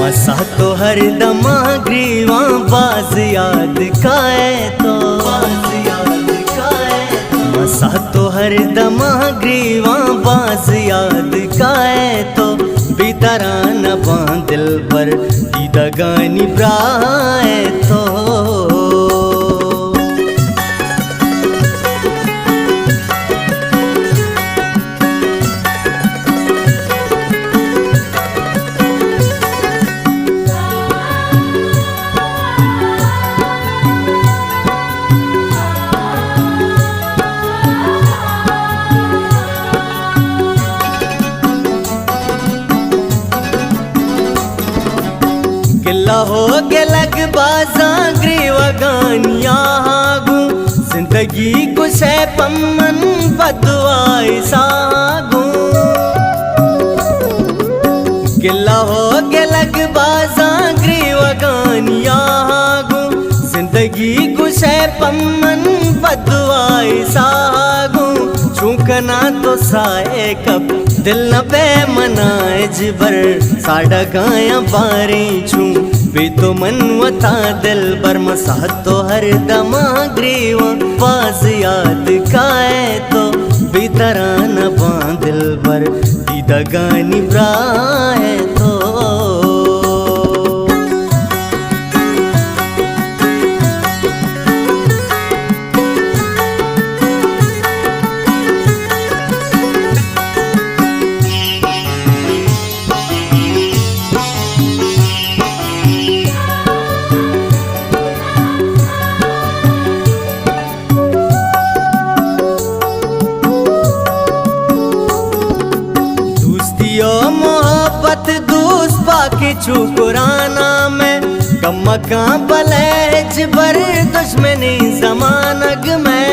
मसा तो हर दमा ग्रीवा बाज याद काए तो मसा तो हर दमा ग्रीवा बाज याद काए तो बीतरा न बांदिल पर दीदगानी ब्राए तो किला हो के लग बाजा ग्रीवगानिया हागू जिंदगी को से पम्मन बदवाई सागू किला हो के लग बाजा ग्रीवगानिया हागू जिंदगी को से पम्मन बदवाई सागू चूकना तो साए कब दिल न पे मनाए जिबर साड़ा गाया बारी छू बे तो मन वता दिल बर मसा तो हर दमा ग्रीव बाज याद काए तो बेतरा न बांदिल बर दीदगानी ब्राए तो मोहब्बत दूस पाके चुकुराना में कमका बलेज बर दुश्मनी जमानग में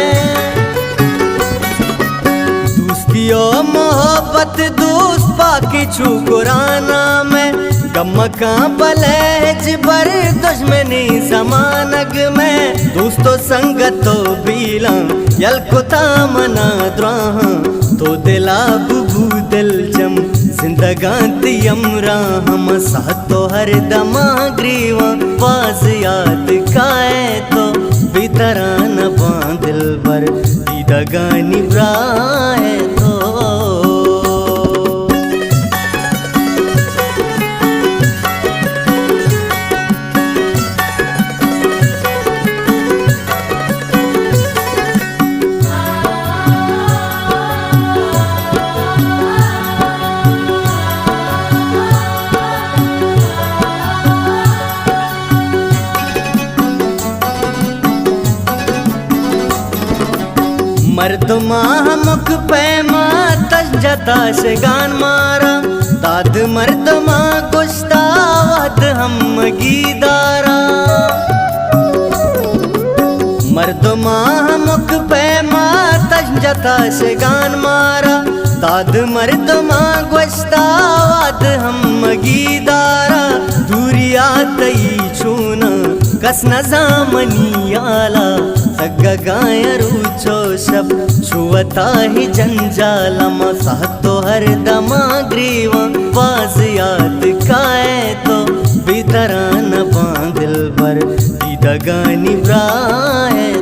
दोस्तियों मोहब्बत दूस पाके चुकुराना में कमका बलेज बर दुश्मनी जमानग में दोस्तों संगतो बीला यलकुता मना द्राहा तो दिला बुबू दिल जम जिंदगांती अमरा हम सा तो हर दमा ग्रीवा बाज याद काए तो बेतरा न बांदिल बर दीदगानी ब्राए तो मर्दमा मुख पैमा तजता से गान मारा दाद मर्दमा गुस्तावत हम गीदारा मर्दमा मुख पैमा तजता से गान मारा दाद मर्दमा गुस्तावत हम गीदारा दूरिया तई छूना कस न जामनी आला गाया रूचो सब छुअता ही जंजाला मसा तो हर दमा ग्रीवा बाज याद काए तो बेतरा न बांदिल बर दीदगानी ब्राए।